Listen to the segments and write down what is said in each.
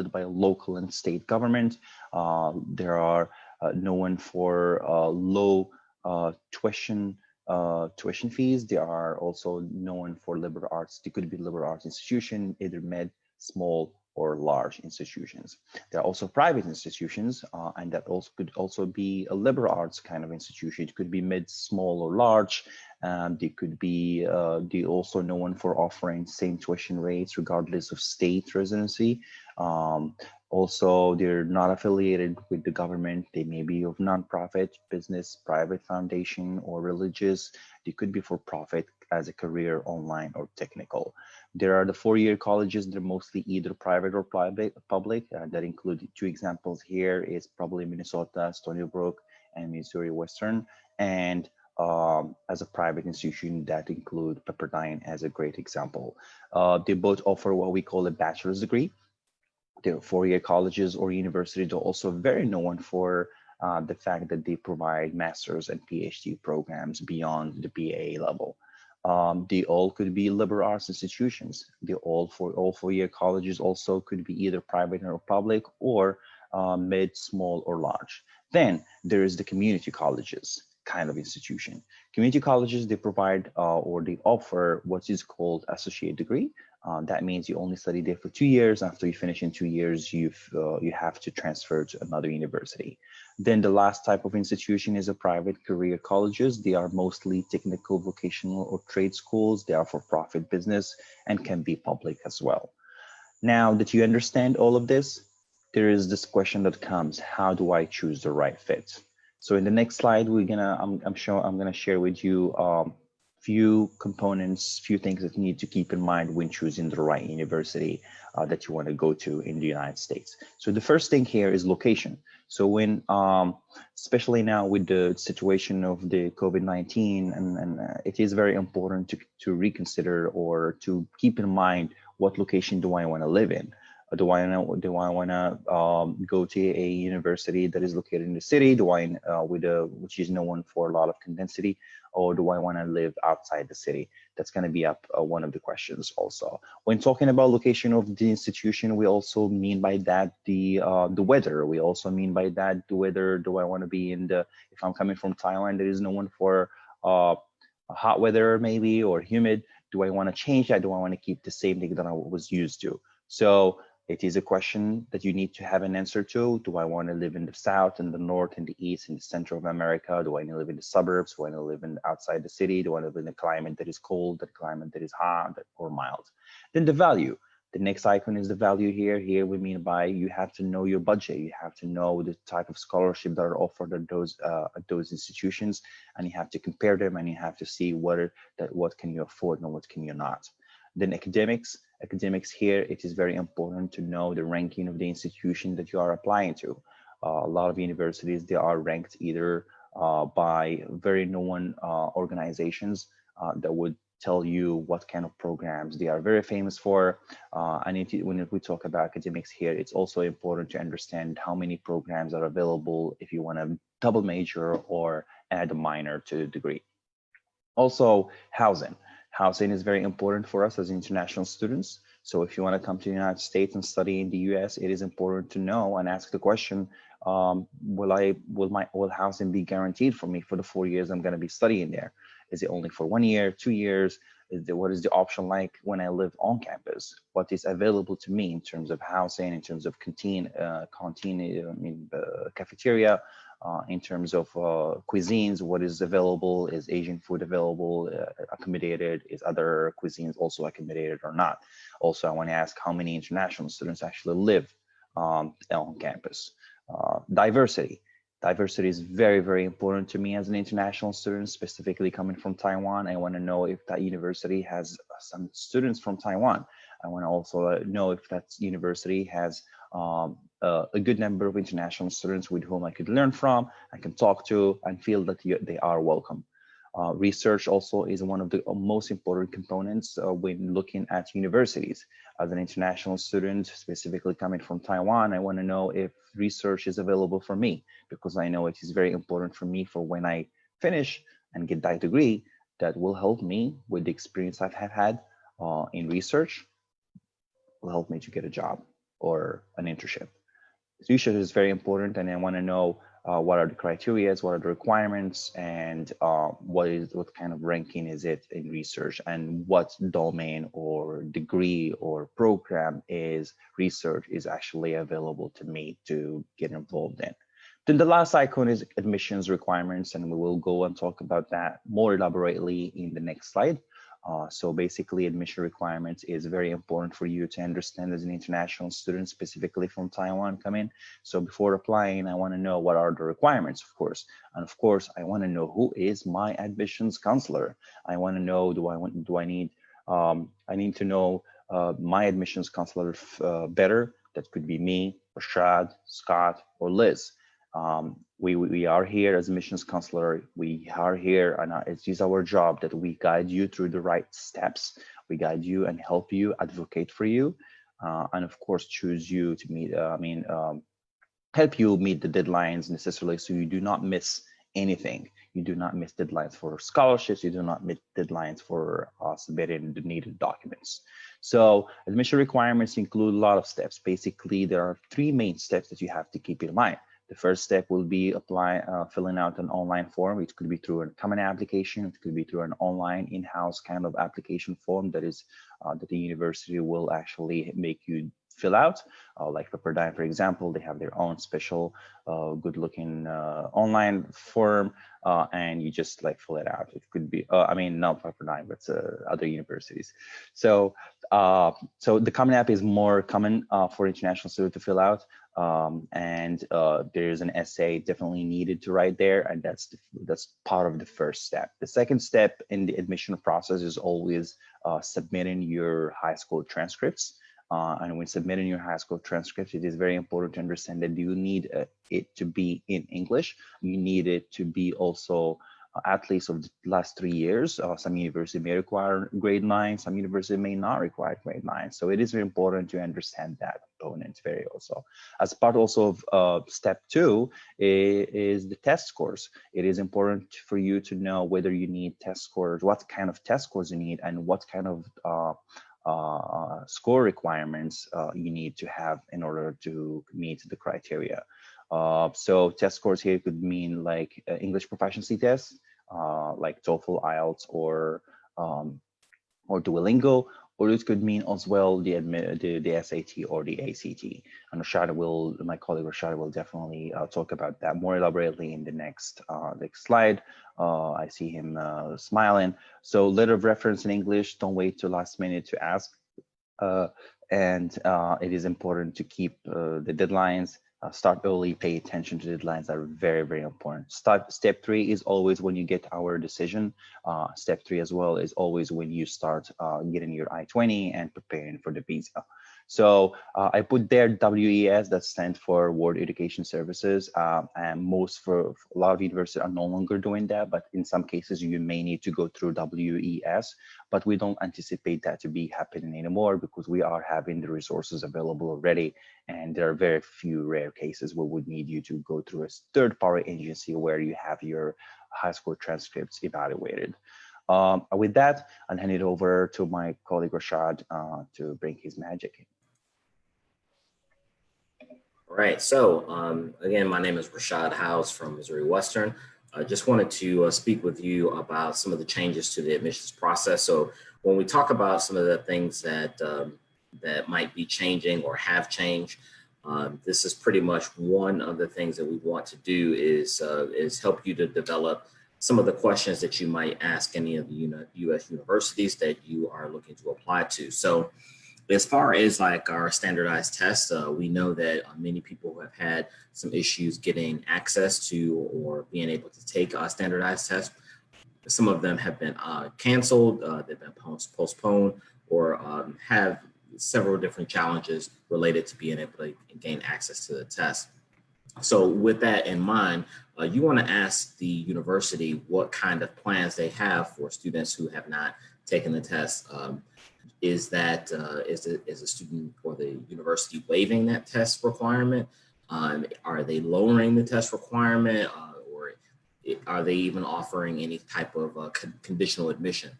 by local and state government. There are known for low tuition fees. They are also known for liberal arts. They could be liberal arts institution, either mid, small, or large institutions. There are also private institutions, and that also could also be a liberal arts kind of institution. It could be mid, small, or large. They could be they also known for offering same tuition rates regardless of state residency. Also, they're not affiliated with the government. They may be of nonprofit, business, private foundation, or religious. They could be for profit as a career, online, or technical. There are the four-year colleges. They're mostly either private or public. That include two examples here is probably Minnesota, Stony Brook, and Missouri Western. And as a private institution, that include Pepperdine as a great example. They both offer what we call a bachelor's degree. They're four-year colleges or universities. They're also very known for the fact that they provide master's and PhD programs beyond the BA level. They all could be liberal arts institutions. All four-year colleges also could be either private or public, or mid, small, or large. Then there is the community colleges kind of institution. Community colleges, they provide or they offer what is called associate degree. That means you only study there for 2 years. After you finish in 2 years, you have to transfer to another university. Then the last type of institution is a private career colleges. They are mostly technical, vocational, or trade schools. They are for profit business and can be public as well. Now that you understand all of this, there is this question that comes: how do I choose the right fit? So in the next slide, I'm gonna share with you few components, few things that you need to keep in mind when choosing the right university that you want to go to in the United States. So the first thing here is location. So when, especially now with the situation of the COVID-19, and it is very important to reconsider or to keep in mind what location do I want to live in. Do I want to go to a university that is located in the city? Which is known for a lot of condensity, or do I want to live outside the city? That's going to be up one of the questions also. When talking about location of the institution, we also mean by that the weather. We also mean by that the weather. Do I want to be in the? If I'm coming from Thailand, there is known for hot weather maybe, or humid. Do I want to change that? Do I want to keep the same thing that I was used to? So it is a question that you need to have an answer to. Do I want to live in the south, in the north, in the east, in the center of America? Do I want to live in the suburbs? Do I want to live outside the city? Do I want to live in a climate that is cold, a climate that is hot or mild? Then the value. The next icon is the value here. Here we mean by you have to know your budget. You have to know the type of scholarship that are offered at those institutions, and you have to compare them, and you have to see what can you afford and what can you not. Then academics here, it is very important to know the ranking of the institution that you are applying to. A lot of universities, they are ranked either by very known organizations that would tell you what kind of programs they are very famous for. And when we talk about academics here, it's also important to understand how many programs are available if you want to double major or add a minor to the degree. Also, housing. Housing is very important for us as international students. So if you want to come to the United States and study in the US, it is important to know and ask the question, will housing be guaranteed for me for the 4 years I'm going to be studying there? Is it only for 1 year, 2 years? What is the option like when I live on campus? What is available to me in terms of housing, in terms of canteen, cafeteria, in terms of cuisines? What is available? Is Asian food available, accommodated? Is other cuisines also accommodated or not? Also, I want to ask how many international students actually live on campus. Diversity. Diversity is very, very important to me as an international student, specifically coming from Taiwan. I want to know if that university has some students from Taiwan. I want to also know if that university has a good number of international students with whom I could learn from, I can talk to, and feel that they are welcome. Research also is one of the most important components when looking at universities. As an international student, specifically coming from Taiwan, I want to know if research is available for me, because I know it is very important for me for when I finish and get that degree. That will help me with the experience I've had in research, will help me to get a job. or an internship. Research is very important, and I want to know what are the criteria, what are the requirements, and what kind of ranking is it in research, and what domain or degree or program is research is actually available to me to get involved in. Then the last icon is admissions requirements, and we will go and talk about that more elaborately in the next slide. So basically, admission requirements is very important for you to understand as an international student, specifically from Taiwan coming. So before applying, I want to know what are the requirements, of course. And of course, I want to know who is my admissions counselor. I want to know, I need to know my admissions counselor better. That could be me, Rashad, Scott, or Liz. We are here as admissions counselor. We are here, and it is our job that we guide you through the right steps. We guide you and help you, advocate for you, and of course choose you to meet. Help you meet the deadlines necessarily, so you do not miss anything. You do not miss deadlines for scholarships. You do not miss deadlines for submitting the needed documents. So admission requirements include a lot of steps. Basically, there are 3 main steps that you have to keep in mind. The first step will be filling out an online form. It could be through a common application. It could be through an online in-house kind of application form that is that the university will actually make you fill out. Like Pepperdine, for example, they have their own special good-looking online form, and you just like fill it out. It could be, not Pepperdine, but other universities. So the common app is more common for international students to fill out. And there's an essay definitely needed to write there, and that's part of the first step. The second step in the admission process is always submitting your high school transcripts. And when submitting your high school transcripts, it is very important to understand that you need it to be in English. You need it to be also at least of the last 3 years. Some universities may require grade 9, some universities may not require grade 9. So it is very important to understand that component very also. As part also of step 2 is the test scores. It is important for you to know whether you need test scores, what kind of test scores you need, and what kind of score requirements you need to have in order to meet the criteria. So test scores here could mean like English proficiency tests, like TOEFL, IELTS, or Duolingo, or it could mean as well the SAT or the ACT. And my colleague Rashad will definitely talk about that more elaborately in the next slide. I see him smiling. So letter of reference in English, don't wait till last minute to ask. And it is important to keep the deadlines. Start early, pay attention to deadlines that are very, very important. Step 3 is always when you get our decision. Step 3 as well is always when you start getting your I-20 and preparing for the visa. So I put there WES, that stands for World Education Services, and a lot of universities are no longer doing that, but in some cases you may need to go through WES, but we don't anticipate that to be happening anymore because we are having the resources available already, and there are very few rare cases where we would need you to go through a third-party agency where you have your high school transcripts evaluated. With that, I'll hand it over to my colleague Rashad to bring his magic in. All right, so again, my name is Rashad House from Missouri Western. I just wanted to speak with you about some of the changes to the admissions process. So when we talk about some of the things that that might be changing or have changed, this is pretty much one of the things that we want to do is help you to develop some of the questions that you might ask any of the U.S. universities that you are looking to apply to. So as far as like our standardized tests, we know that many people have had some issues getting access to or being able to take a standardized tests. Some of them have been canceled, they've been postponed, or have several different challenges related to being able to gain access to the test. So with that in mind, you want to ask the university what kind of plans they have for students who have not taken the test. Is a student or the university waiving that test requirement? Are they lowering the test requirement, or are they even offering any type of conditional admission?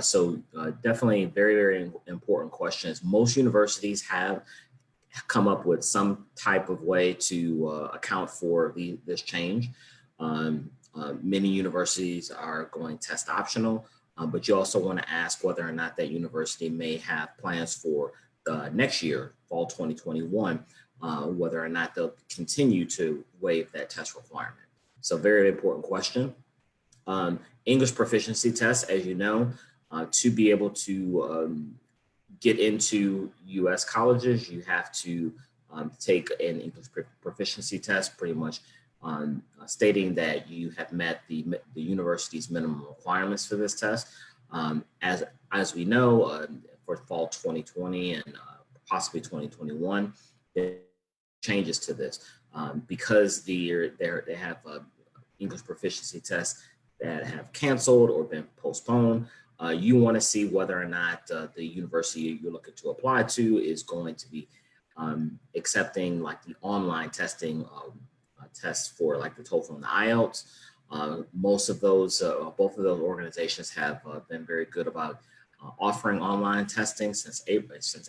So definitely very, very important questions. Most universities have come up with some type of way to account for this change. Many universities are going test optional, but you also want to ask whether or not that university may have plans for next year, fall 2021, whether or not they'll continue to waive that test requirement. So very important question. English proficiency test, as you know, to be able to get into US colleges, you have to take an English proficiency test, pretty much stating that you have met the university's minimum requirements for this test. As we know, for fall 2020 and possibly 2021, there changes to this because they have English proficiency tests that have canceled or been postponed. You want to see whether or not the university you're looking to apply to is going to be accepting like the online testing tests for like the TOEFL and the IELTS. Most of those, both of those organizations have been very good about offering online testing since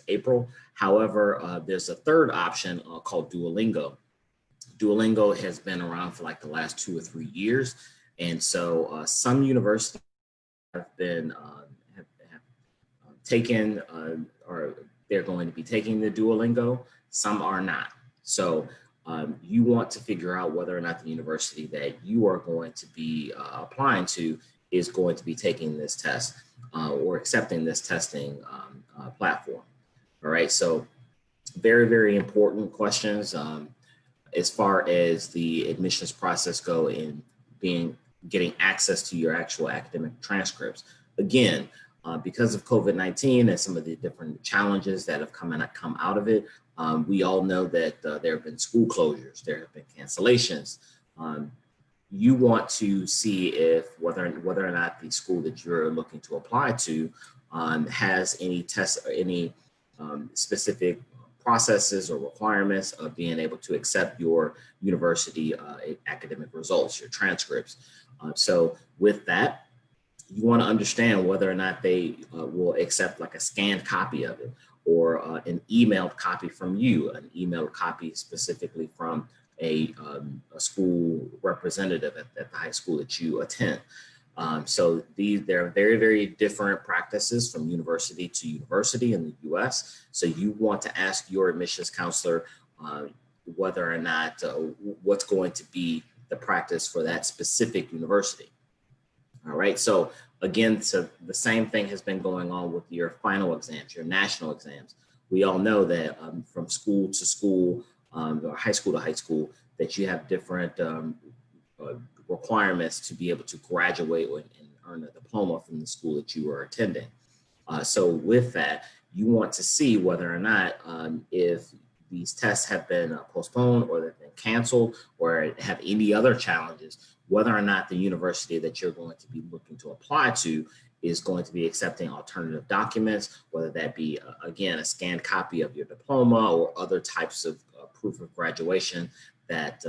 April. However, there's a third option called Duolingo. Duolingo has been around for like the last 2 or 3 years. And so some universities have been taken or they're going to be taking the Duolingo. Some are not. So you want to figure out whether or not the university that you are going to be applying to is going to be taking this test or accepting this testing platform. All right, so very, very important questions as far as the admissions process go in getting access to your actual academic transcripts. Again, because of COVID-19 and some of the different challenges that have come out of it, we all know that there have been school closures, there have been cancellations. You want to see if whether or not the school that you're looking to apply to has any tests or any specific processes or requirements of being able to accept your university academic results, your transcripts. So with that, you want to understand whether or not they will accept like a scanned copy of it or an emailed copy from you, an emailed copy specifically from a school representative at the high school that you attend. So they're very, very different practices from university to university in the US. So you want to ask your admissions counselor whether or not what's going to be the practice for that specific university. All right, so again, so the same thing has been going on with your final exams, your national exams. We all know that from school to school, or high school to high school, that you have different requirements to be able to graduate and earn a diploma from the school that you are attending. So with that, you want to see whether or not if these tests have been postponed or they've been canceled or have any other challenges, whether or not the university that you're going to be looking to apply to is going to be accepting alternative documents, whether that be, again, a scanned copy of your diploma or other types of proof of graduation that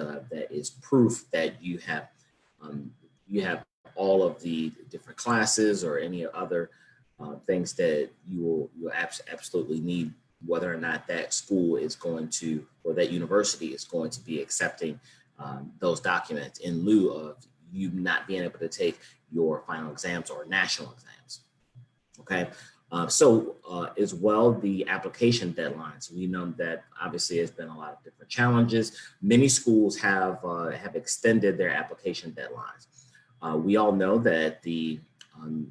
is proof that you have all of the different classes or any other things that you will absolutely need, whether or not that school is going to, or that university is going to be accepting those documents in lieu of you not being able to take your final exams or national exams. Okay, so as well, the application deadlines. We know that obviously there's been a lot of different challenges. Many schools have extended their application deadlines. We all know that the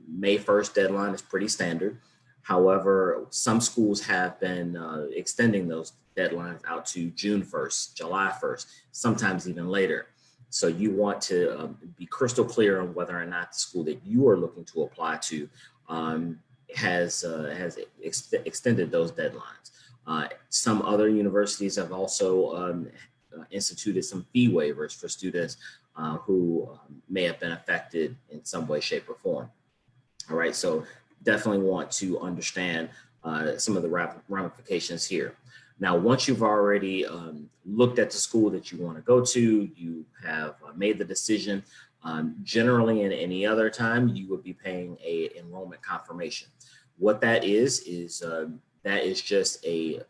May 1st deadline is pretty standard. However, some schools have been extending those deadlines out to June 1st, July 1st, sometimes even later. So you want to be crystal clear on whether or not the school that you are looking to apply to has extended those deadlines. Some other universities have also instituted some fee waivers for students who may have been affected in some way, shape, or form. All right, so definitely want to understand some of the ramifications here. Now, once you've already looked at the school that you want to go to, you have made the decision. Generally, in any other time, you would be paying a enrollment confirmation. What that is That is just a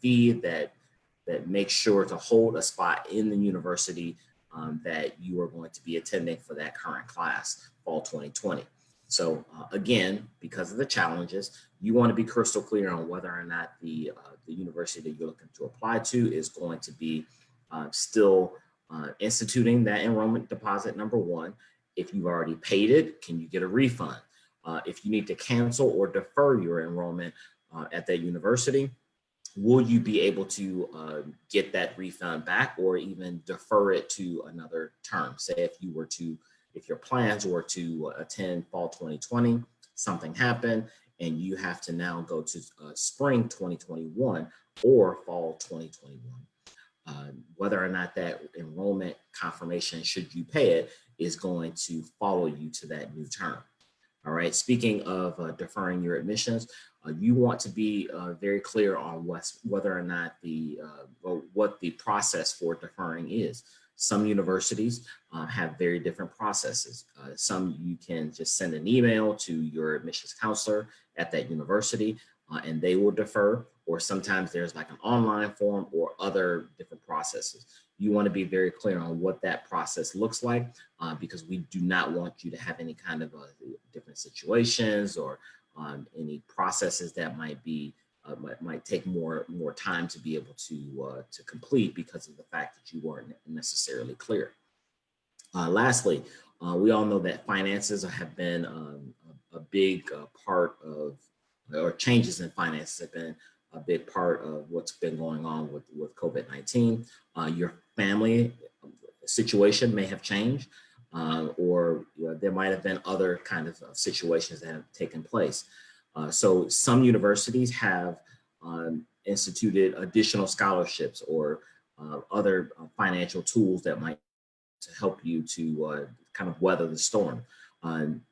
fee that makes sure to hold a spot in the university that you are going to be attending for that current class, fall 2020. So again, because of the challenges, you want to be crystal clear on whether or not the university that you're looking to apply to is going to be still instituting that enrollment deposit, number one. If you've already paid it, can you get a refund? If you need to cancel or defer your enrollment at that university, will you be able to get that refund back or even defer it to another term? Say if your plans were to attend fall 2020, something happened and you have to now go to spring 2021 or fall 2021. Whether or not that enrollment confirmation, should you pay it, is going to follow you to that new term. All right, speaking of deferring your admissions, you want to be very clear on whether or not what the process for deferring is. Some universities have very different processes. Some you can just send an email to your admissions counselor at that university and they will defer, or sometimes there's like an online form or other different processes. You want to be very clear on what that process looks like because we do not want you to have any kind of different situations or any processes that might take more time to be able to complete because of the fact that you weren't necessarily clear. Lastly, we all know that finances have been a big part of, or changes in finances have been a big part of what's been going on with COVID-19. Your family situation may have changed, or there might have been other kind of situations that have taken place. So some universities have instituted additional scholarships or other financial tools that might to help you to kind of weather the storm.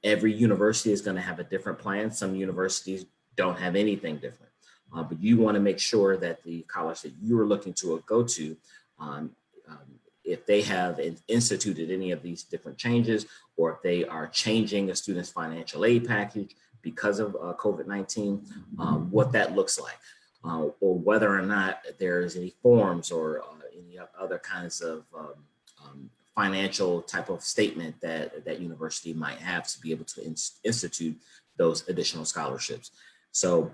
Every university is going to have a different plan. Some universities don't have anything different. But you want to make sure that the college that you're looking to go to, if they have instituted any of these different changes, or if they are changing a student's financial aid package because of COVID-19, what that looks like, or whether or not there's any forms or any other kinds of financial type of statement that university might have to be able to institute those additional scholarships. So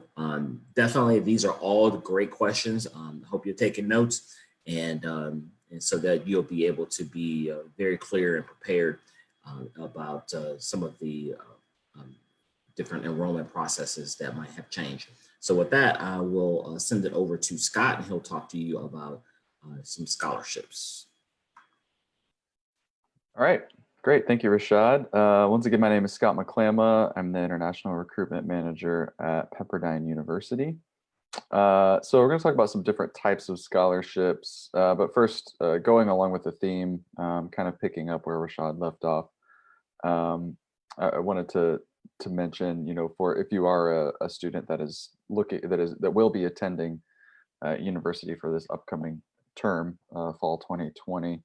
definitely, these are all great questions. I hope you're taking notes, and so that you'll be able to be very clear and prepared about some of the different enrollment processes that might have changed. So with that, I will send it over to Scott, and he'll talk to you about some scholarships. All right. Great. Thank you, Rashad. Once again, my name is Scott McClama. I'm the International Recruitment Manager at Pepperdine University. So we're going to talk about some different types of scholarships. But first, going along with the theme, kind of picking up where Rashad left off, I wanted to mention, for if you are a student that will be attending university for this upcoming term, fall 2020.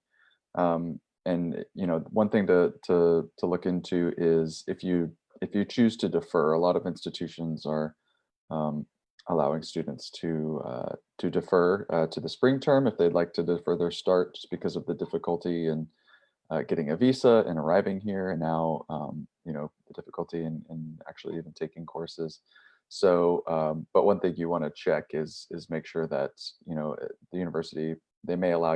And one thing to look into is if you choose to defer. A lot of institutions are allowing students to defer to the spring term if they'd like to defer their start, just because of the difficulty in getting a visa and arriving here, and now the difficulty in actually even taking courses. So, but one thing you want to check is make sure that the university, they may allow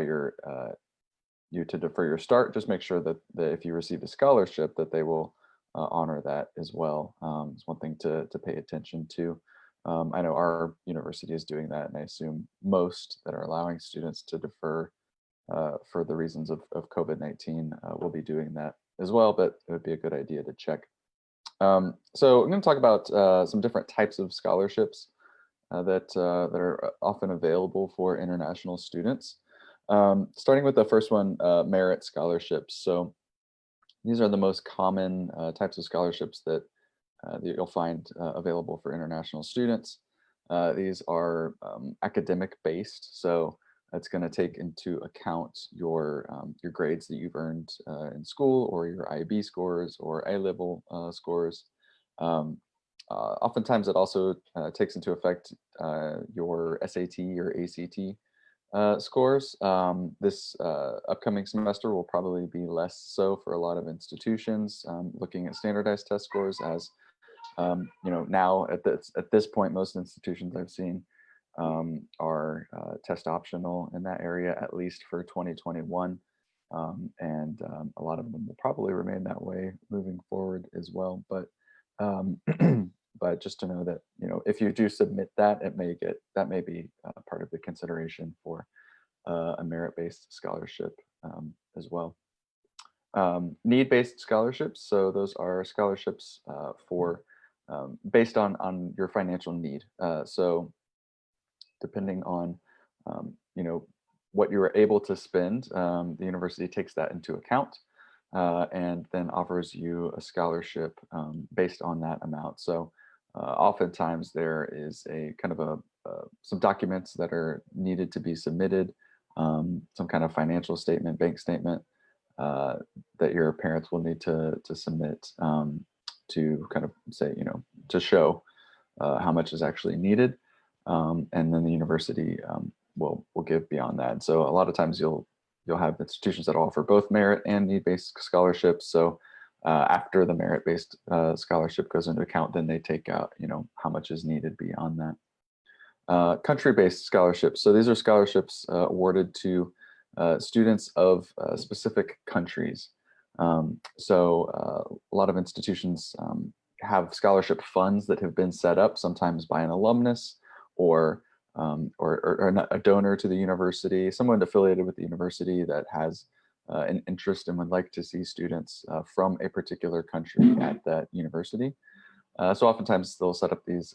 you to defer your start. Just make sure that if you receive a scholarship, that they will honor that as well. It's one thing to pay attention to. I know our university is doing that, and I assume most that are allowing students to defer for the reasons of COVID-19 will be doing that as well, but it would be a good idea to check. So I'm going to talk about some different types of scholarships that are often available for international students. Starting with the first one, merit scholarships. So these are the most common types of scholarships that you'll find available for international students. These are academic based, so it's going to take into account your grades that you've earned in school, or your IB scores or A-level scores. Oftentimes it also takes into effect your SAT or ACT scores. This upcoming semester will probably be less so for a lot of institutions, looking at standardized test scores as, now at this point, most institutions I've seen are test optional in that area, at least for 2021. And a lot of them will probably remain that way moving forward as well. But but just to know that, if you do submit that, that may be part of the consideration for a merit-based scholarship as well. Need-based scholarships. So those are scholarships for based on your financial need. So depending on what you are able to spend, the university takes that into account and then offers you a scholarship based on that amount. So oftentimes there is a kind of some documents that are needed to be submitted, some kind of financial statement, bank statement that your parents will need to submit to kind of say, to show how much is actually needed. And then the university will give beyond that. So a lot of times you'll have institutions that offer both merit and need-based scholarships. So after the merit-based scholarship goes into account, then they take out, how much is needed beyond that. Country-based scholarships. So these are scholarships awarded to students of specific countries. So a lot of institutions have scholarship funds that have been set up, sometimes by an alumnus or a donor to the university, someone affiliated with the university that has an interest and would like to see students from a particular country at that university. So oftentimes they'll set up these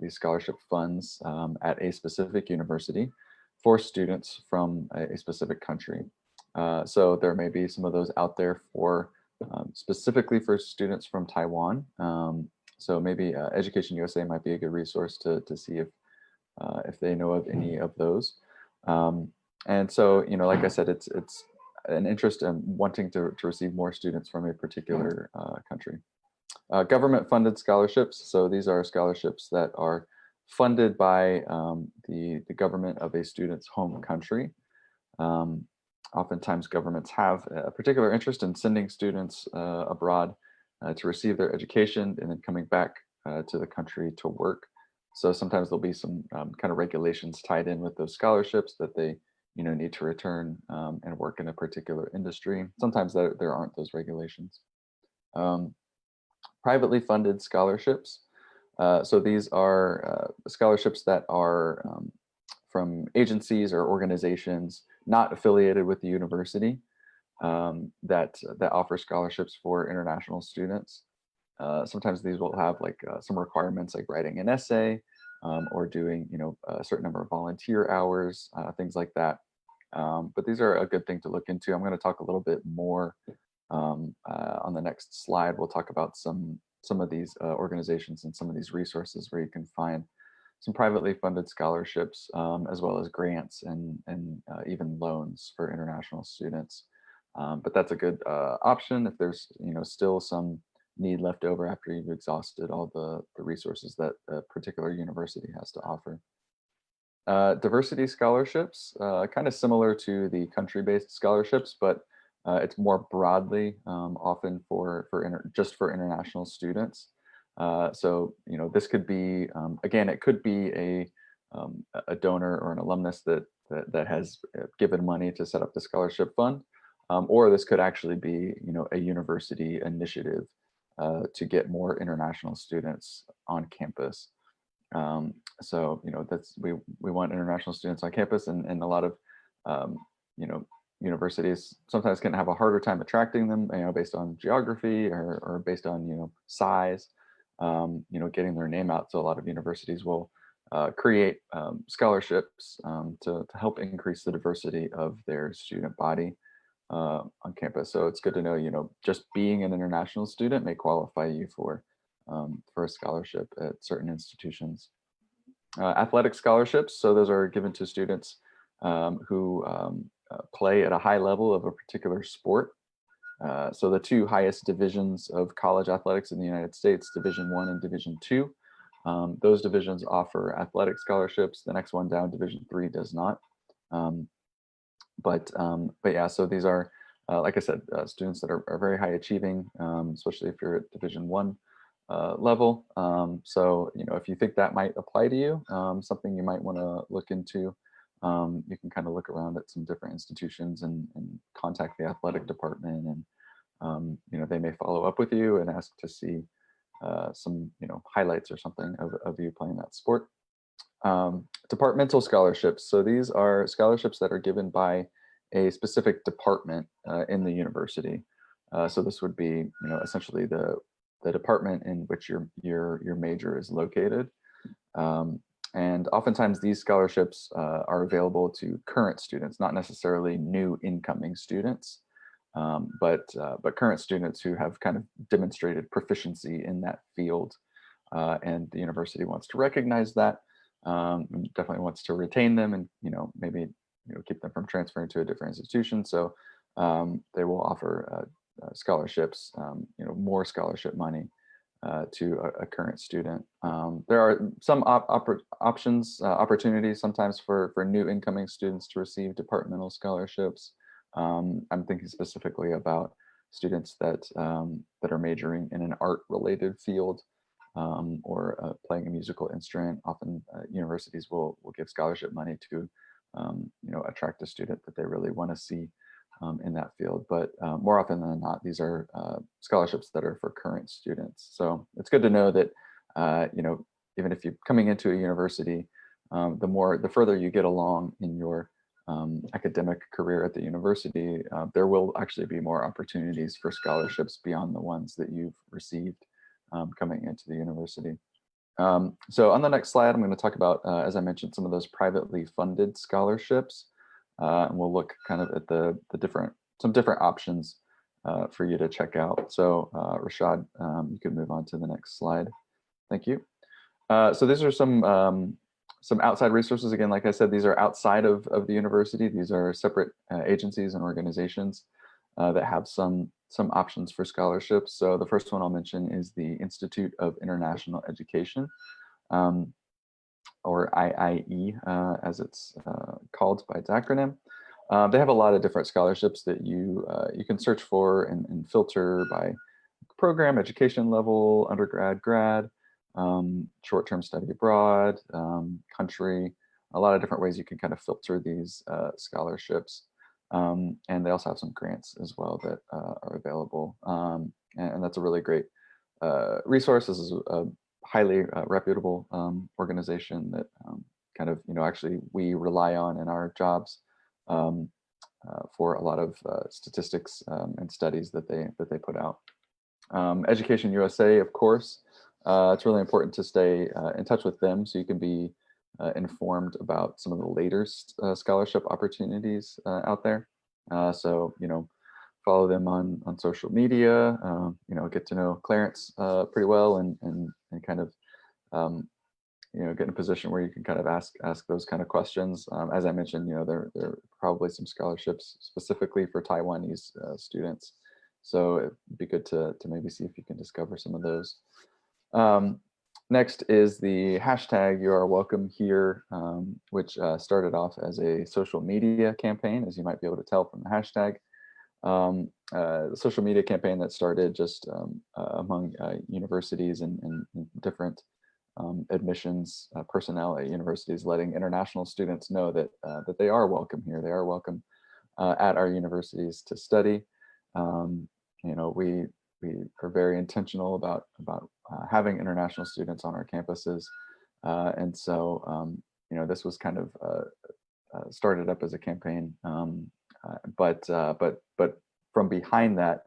scholarship funds at a specific university for students from a specific country. So there may be some of those out there for specifically for students from Taiwan. So maybe EducationUSA might be a good resource to see if they know of any of those. And so, like I said, it's an interest in wanting to receive more students from a particular country. Government-funded scholarships. So these are scholarships that are funded by the government of a student's home country. Oftentimes governments have a particular interest in sending students abroad to receive their education and then coming back to the country to work. So sometimes there'll be some kind of regulations tied in with those scholarships that they need to return and work in a particular industry. Sometimes there aren't those regulations. Privately funded scholarships. So these are scholarships that are from agencies or organizations not affiliated with the university that offer scholarships for international students. Sometimes these will have some requirements like writing an essay or doing a certain number of volunteer hours, things like that. But these are a good thing to look into. I'm going to talk a little bit more on the next slide. We'll talk about some of these organizations and some of these resources where you can find some privately funded scholarships, as well as grants and even loans for international students. But that's a good option if there's still some need left over after you've exhausted all the resources that a particular university has to offer. Diversity scholarships, kind of similar to the country-based scholarships, but it's more broadly often just for international students. So this could be again, it could be a donor or an alumnus that has given money to set up the scholarship fund, or this could actually be a university initiative to get more international students on campus. So that's we want international students on campus, and a lot of universities sometimes can have a harder time attracting them, based on geography or based on size, getting their name out. So a lot of universities will create scholarships to help increase the diversity of their student body on campus. So it's good to know, just being an international student may qualify you for a scholarship at certain institutions. Athletic scholarships. So those are given to students who play at a high level of a particular sport. So the two highest divisions of college athletics in the United States, Division I and Division II, those divisions offer athletic scholarships. The next one down, Division III, does not. But yeah, so these are, like I said, students that are very high achieving, especially if you're at Division I level. So, if you think that might apply to you, something you might want to look into, you can kind of look around at some different institutions and contact the athletic department, and they may follow up with you and ask to see some highlights or something of you playing that sport. Departmental scholarships. So these are scholarships that are given by a specific department in the university. So this would be, essentially the department in which your major is located. And oftentimes these scholarships are available to current students, not necessarily new incoming students, but current students who have kind of demonstrated proficiency in that field. And the university wants to recognize that. Definitely wants to retain them and maybe keep them from transferring to a different institution. So they will offer scholarships, more scholarship money to a current student. There are some opportunities sometimes for new incoming students to receive departmental scholarships. I'm thinking specifically about students that are majoring in an art-related field. Or playing a musical instrument. Often universities will give scholarship money to attract a student that they really want to see in that field. But more often than not, these are scholarships that are for current students. So it's good to know that even if you're coming into a university, the further you get along in your academic career at the university, there will actually be more opportunities for scholarships beyond the ones that you've received coming into the university. So on the next slide, I'm going to talk about, as I mentioned, some of those privately funded scholarships. And we'll look kind of at some different options for you to check out. So Rashad, you can move on to the next slide. Thank you. So these are some outside resources. Again, like I said, these are outside of the university. These are separate agencies and organizations that have some options for scholarships. So the first one I'll mention is the Institute of International Education, or IIE, as it's called by its acronym. They have a lot of different scholarships that you can search for and filter by program, education level, undergrad, grad, short-term study abroad, country, a lot of different ways you can kind of filter these scholarships. And they also have some grants as well that are available. And that's a really great resource. This is a highly reputable organization that kind of, actually we rely on in our jobs for a lot of statistics and studies that they put out. EducationUSA, of course, it's really important to stay in touch with them so you can be informed about some of the latest scholarship opportunities out there. So, follow them on social media, get to know Clarence pretty well and kind of, get in a position where you can kind of ask those kind of questions. As I mentioned, there are probably some scholarships specifically for Taiwanese students. So it'd be good to maybe see if you can discover some of those. Next is the hashtag You Are Welcome Here, which started off as a social media campaign, as you might be able to tell from the hashtag. The social media campaign that started just among universities and different admissions personnel at universities, letting international students know that they are welcome here. They are welcome at our universities to study. We are very intentional about having international students on our campuses, and so this was kind of started up as a campaign, but from behind that,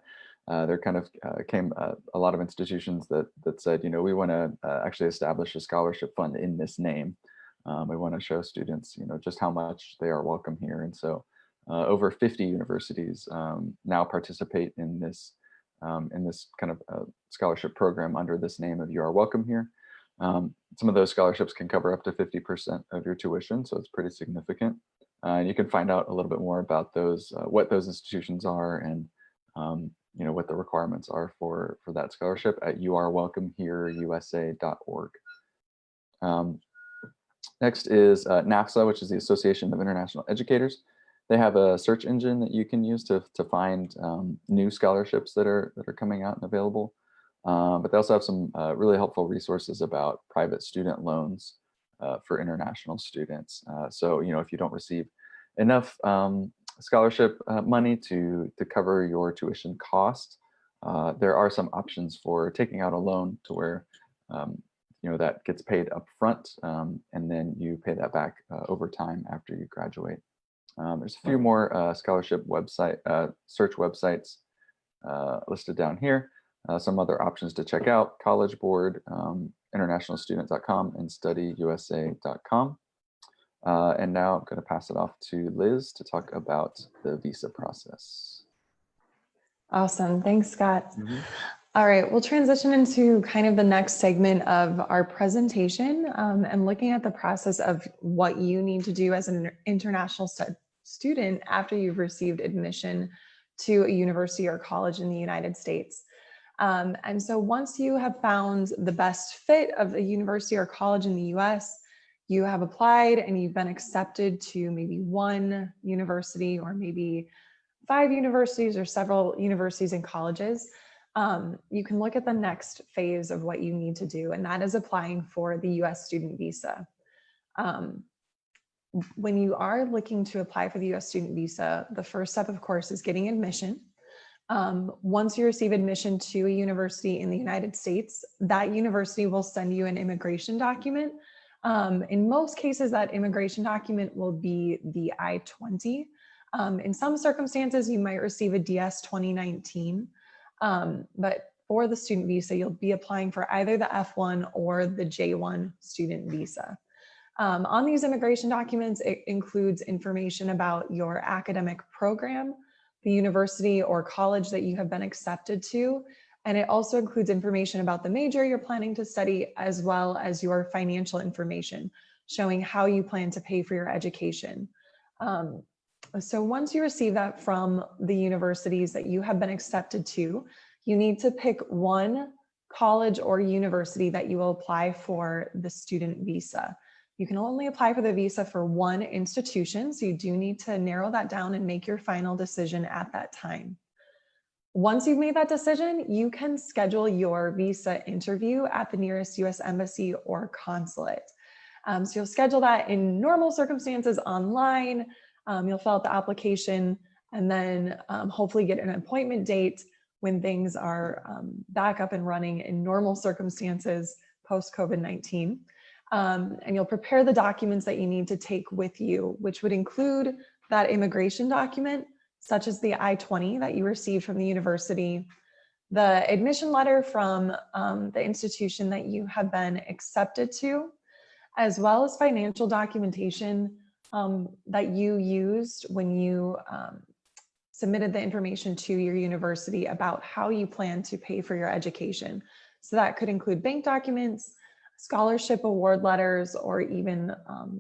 there kind of came a lot of institutions that said, we want to actually establish a scholarship fund in this name. We want to show students, just how much they are welcome here, and so over 50 universities now participate in this kind of scholarship program under this name of You Are Welcome Here. Some of those scholarships can cover up to 50% of your tuition, so it's pretty significant. And you can find out a little bit more about those, what those institutions are, and what the requirements are for that scholarship at yourwelcomehereusa.org. Next is NAFSA, which is the Association of International Educators. They have a search engine that you can use to find new scholarships that are coming out and available. But they also have some really helpful resources about private student loans for international students. So, if you don't receive enough scholarship money to cover your tuition cost, there are some options for taking out a loan to where that gets paid up front, and then you pay that back over time after you graduate. There's a few more scholarship search websites listed down here. Some other options to check out: College Board, internationalstudent.com, and studyusa.com. And now I'm going to pass it off to Liz to talk about the visa process. Awesome. Thanks, Scott. All right, we'll transition into kind of the next segment of our presentation and looking at the process of what you need to do as an international student after you've received admission to a university or college in the United States. And so once you have found the best fit of a university or college in the US, you have applied and you've been accepted to maybe one university or maybe 5 universities or several universities and colleges, you can look at the next phase of what you need to do, and that is applying for the US student visa. When you are looking to apply for the US student visa, the first step, of course, is getting admission. Once you receive admission to a university in the United States, that university will send you an immigration document. In most cases, that immigration document will be the I-20. In some circumstances, you might receive a DS 2019, but for the student visa, you'll be applying for either the F1 or the J1 student visa. On these immigration documents, it includes information about your academic program, the university or college that you have been accepted to, and it also includes information about the major you're planning to study, as well as your financial information, showing how you plan to pay for your education. So once you receive that from the universities that you have been accepted to, you need to pick one college or university that you will apply for the student visa. You can only apply for the visa for one institution, so you do need to narrow that down and make your final decision at that time. Once you've made that decision, you can schedule your visa interview at the nearest US embassy or consulate. So you'll schedule that in normal circumstances online. You'll fill out the application and then hopefully get an appointment date when things are back up and running in normal circumstances post-COVID-19. And you'll prepare the documents that you need to take with you, which would include that immigration document, such as the I-20 that you received from the university, the admission letter from the institution that you have been accepted to, as well as financial documentation that you used when you submitted the information to your university about how you plan to pay for your education. So that could include bank documents, scholarship award letters, or even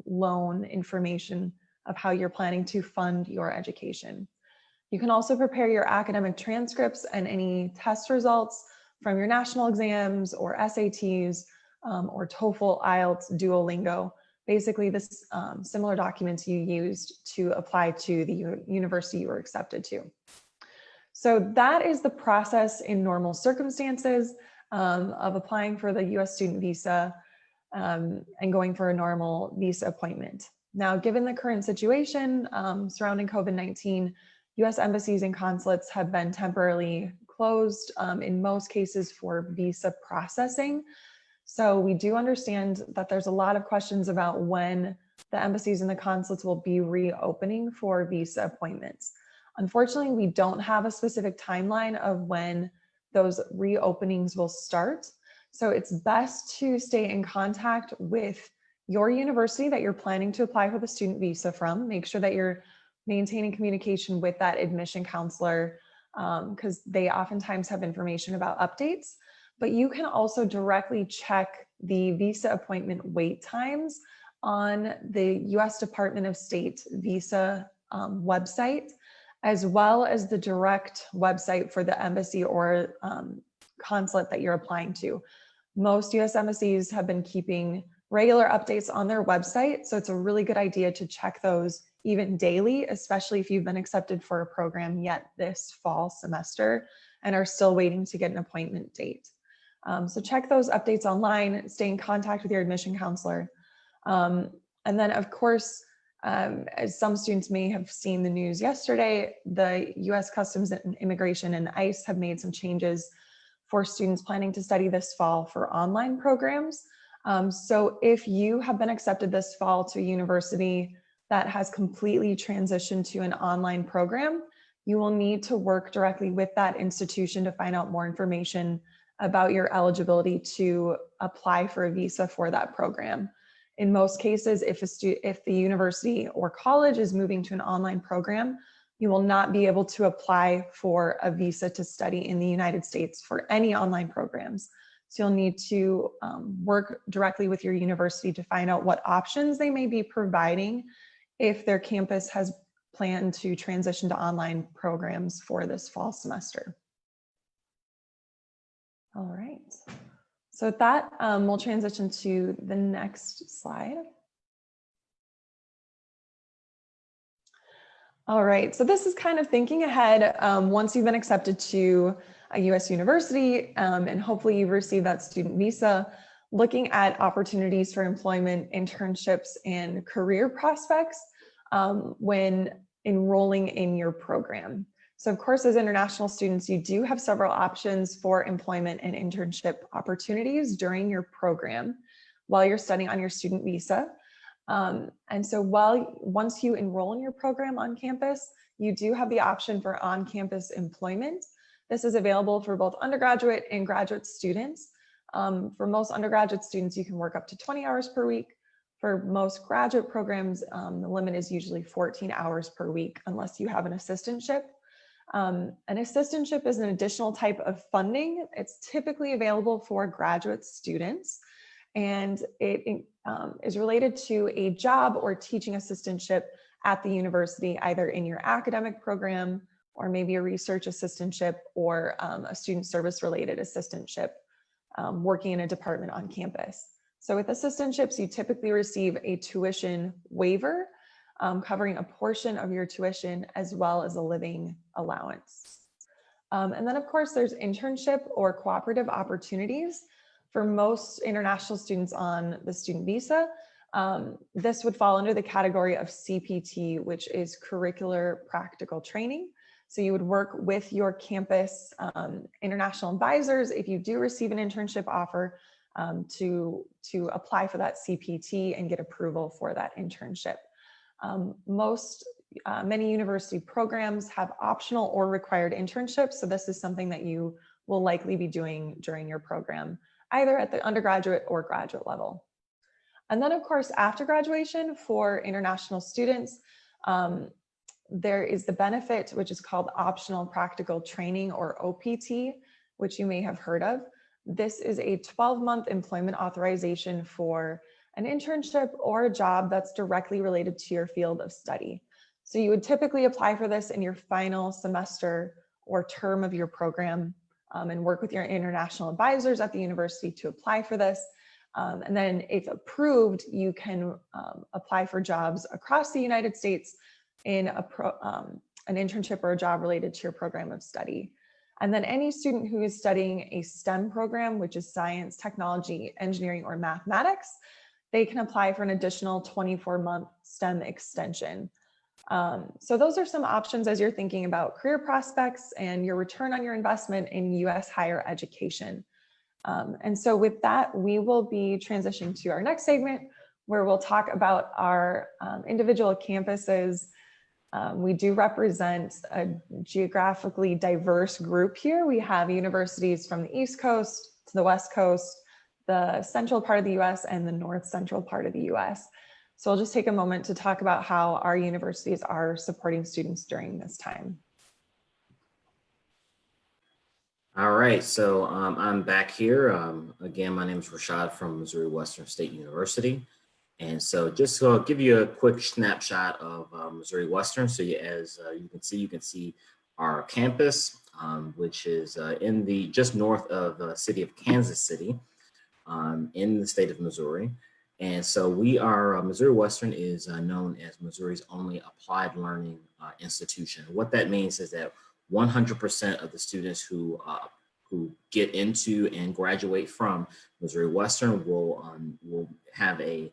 loan information of how you're planning to fund your education. You can also prepare your academic transcripts and any test results from your national exams or SATs or TOEFL, IELTS, Duolingo, basically this similar documents you used to apply to the university you were accepted to. So that is the process in normal circumstances of applying for the US student visa and going for a normal visa appointment. Now, given the current situation surrounding COVID-19, US embassies and consulates have been temporarily closed in most cases for visa processing. So we do understand that there's a lot of questions about when the embassies and the consulates will be reopening for visa appointments. Unfortunately, we don't have a specific timeline of when those reopenings will start. So it's best to stay in contact with your university that you're planning to apply for the student visa from. Make sure that you're maintaining communication with that admission counselor because they oftentimes have information about updates. But you can also directly check the visa appointment wait times on the US Department of State visa website, as well as the direct website for the embassy or consulate that you're applying to. Most US embassies have been keeping regular updates on their website, so it's a really good idea to check those even daily, especially if you've been accepted for a program yet this fall semester and are still waiting to get an appointment date. So check those updates online, stay in contact with your admission counselor. And then of course, as some students may have seen the news yesterday, the US Customs and Immigration and ICE have made some changes for students planning to study this fall for online programs. So if you have been accepted this fall to a university that has completely transitioned to an online program, you will need to work directly with that institution to find out more information about your eligibility to apply for a visa for that program. In most cases, if the university or college is moving to an online program, you will not be able to apply for a visa to study in the United States for any online programs. So you'll need to work directly with your university to find out what options they may be providing if their campus has planned to transition to online programs for this fall semester. All right. So with that, we'll transition to the next slide. All right, so this is kind of thinking ahead once you've been accepted to a US university and hopefully you've received that student visa, looking at opportunities for employment, internships, and career prospects when enrolling in your program. So of course, as international students, you do have several options for employment and internship opportunities during your program while you're studying on your student visa. And so once you enroll in your program on campus, you do have the option for on-campus employment. This is available for both undergraduate and graduate students. For most undergraduate students, you can work up to 20 hours per week. For most graduate programs, the limit is usually 14 hours per week unless you have an assistantship. An assistantship is an additional type of funding. It's typically available for graduate students, and it is related to a job or teaching assistantship at the university, either in your academic program or maybe a research assistantship or a student service related assistantship working in a department on campus. So with assistantships, you typically receive a tuition waiver covering a portion of your tuition as well as a living allowance. And then of course there's internship or cooperative opportunities for most international students on the student visa. This would fall under the category of CPT, which is curricular practical training. So you would work with your campus international advisors if you do receive an internship offer to apply for that CPT and get approval for that internship. Many university programs have optional or required internships. So this is something that you will likely be doing during your program, either at the undergraduate or graduate level. And then of course, after graduation for international students, there is the benefit, which is called optional practical training or OPT, which you may have heard of. This is a 12-month employment authorization for an internship or a job that's directly related to your field of study. So you would typically apply for this in your final semester or term of your program and work with your international advisors at the university to apply for this. And then if approved, you can apply for jobs across the United States in an internship or a job related to your program of study. And then any student who is studying a STEM program, which is science, technology, engineering, or mathematics, they can apply for an additional 24-month STEM extension. So those are some options as you're thinking about career prospects and your return on your investment in US higher education. And so with that, we will be transitioning to our next segment where we'll talk about our individual campuses. We do represent a geographically diverse group here. We have universities from the East Coast to the West Coast, the central part of the US, and the north central part of the US. So I'll just take a moment to talk about how our universities are supporting students during this time. All right, so I'm back here. Again, my name is Rashad from Missouri Western State University. And so just to give you a quick snapshot of Missouri Western. So as you can see our campus, which is in the just north of the city of Kansas City, in the state of Missouri. And so we are, Missouri Western is known as Missouri's only applied learning institution. What that means is that 100% of the students who get into and graduate from Missouri Western will have a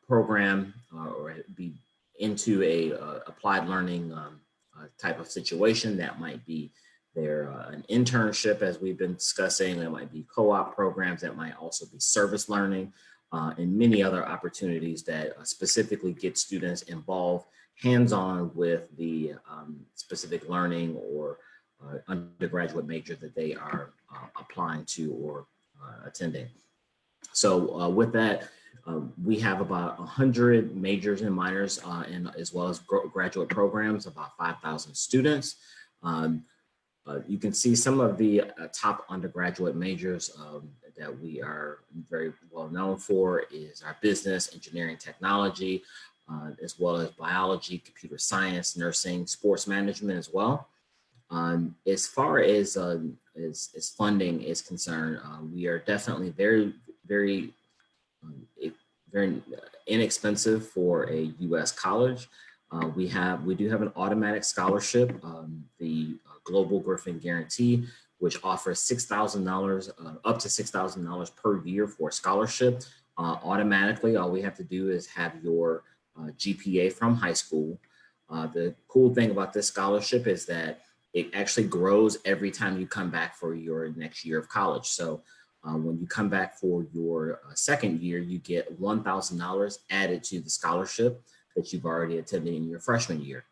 program or be into a applied learning type of situation. That might be an internship, as we've been discussing. That might be co-op programs. That might also be service learning and many other opportunities that specifically get students involved hands-on with the specific learning or undergraduate major that they are applying to or attending. So with that, we have about 100 majors and minors and as well as graduate programs, about 5,000 students. You can see some of the top undergraduate majors that we are very well known for is our business, engineering, technology, as well as biology, computer science, nursing, sports management as well. As far as funding is concerned, we are definitely very inexpensive for a U.S. college. We do have an automatic scholarship, the Global Griffin Guarantee, which offers $6,000 up to $6,000 per year for a scholarship. Automatically, all we have to do is have your GPA from high school. The cool thing about this scholarship is that it actually grows every time you come back for your next year of college. So when you come back for your second year, you get $1,000 added to the scholarship that you've already attended in your freshman year.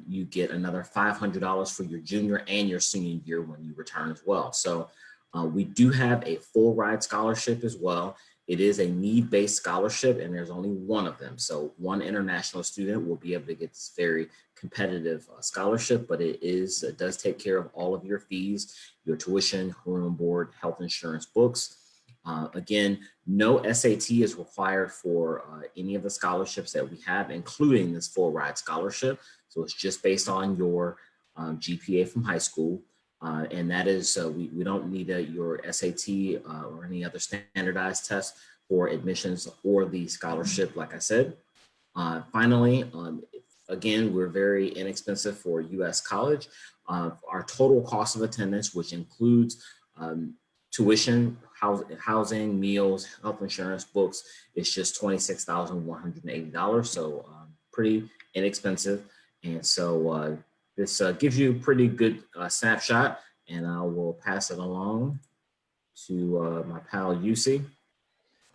You get another $500 for your junior and your senior year when you return as well. So we do have a full ride scholarship as well. It is a need-based scholarship, and there's only one of them. So one international student will be able to get this very competitive scholarship, but it does take care of all of your fees, your tuition, room and board, health insurance, books. Again, no SAT is required for any of the scholarships that we have, including this full ride scholarship. So it's just based on your GPA from high school. And that is, we don't need your SAT or any other standardized test for admissions or the scholarship, like I said. Finally, again, we're very inexpensive for U.S. college. Our total cost of attendance, which includes tuition, housing, meals, health insurance, books, is just $26,180. So pretty inexpensive. And so this gives you a pretty good snapshot, and I will pass it along to my pal, UC.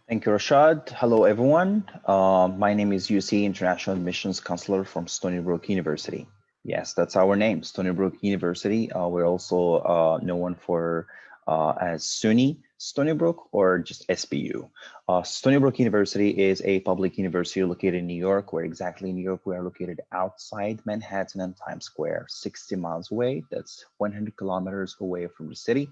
Thank you, Rashad. Hello, everyone. My name is UC, International Admissions Counselor from Stony Brook University. Yes, that's our name, Stony Brook University. We're also known for as SUNY, Stony Brook, or just SBU. Stony Brook University is a public university located in New York. Where exactly in New York? We are located outside Manhattan and Times Square, 60 miles away. That's 100 kilometers away from the city.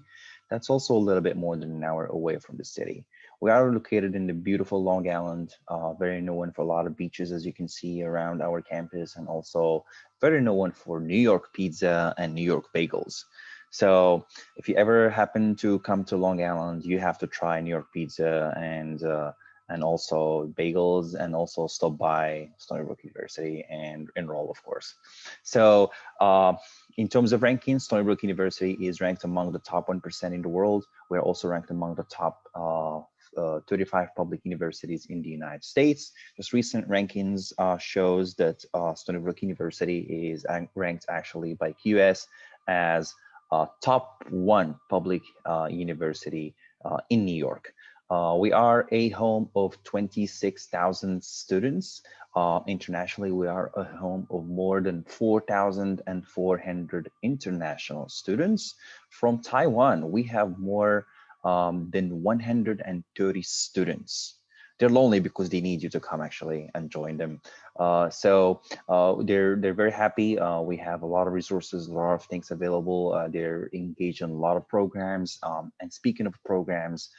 That's also a little bit more than an hour away from the city. We are located in the beautiful Long Island, very known for a lot of beaches, as you can see around our campus, and also very known for New York pizza and New York bagels. So if you ever happen to come to Long Island, you have to try New York pizza and also bagels, and also stop by Stony Brook University and enroll, of course. So in terms of rankings, Stony Brook University is ranked among the top 1% in the world. We're also ranked among the top 35 public universities in the United States. Just recent rankings shows that Stony Brook University is ranked actually by QS as top 1 public university in New York. We are a home of 26,000 students. Internationally, we are a home of more than 4,400 international students. From Taiwan, we have more than 130 students. They're lonely because they need you to come actually and join them. So they're very happy. We have a lot of resources, a lot of things available. They're engaged in a lot of programs. And speaking of programs,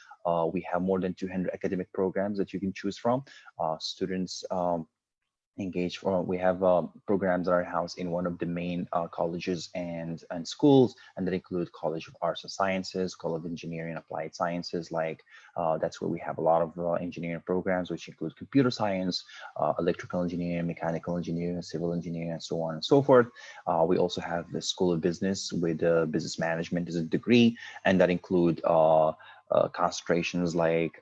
We have more than 200 academic programs that you can choose from. Students engage for. We have programs that are housed in one of the main colleges and schools, and that include College of Arts and Sciences, College of Engineering and Applied Sciences. Like that's where we have a lot of engineering programs, which include computer science, electrical engineering, mechanical engineering, civil engineering, and so on and so forth. We also have the School of Business with business management as a degree, and that include concentrations like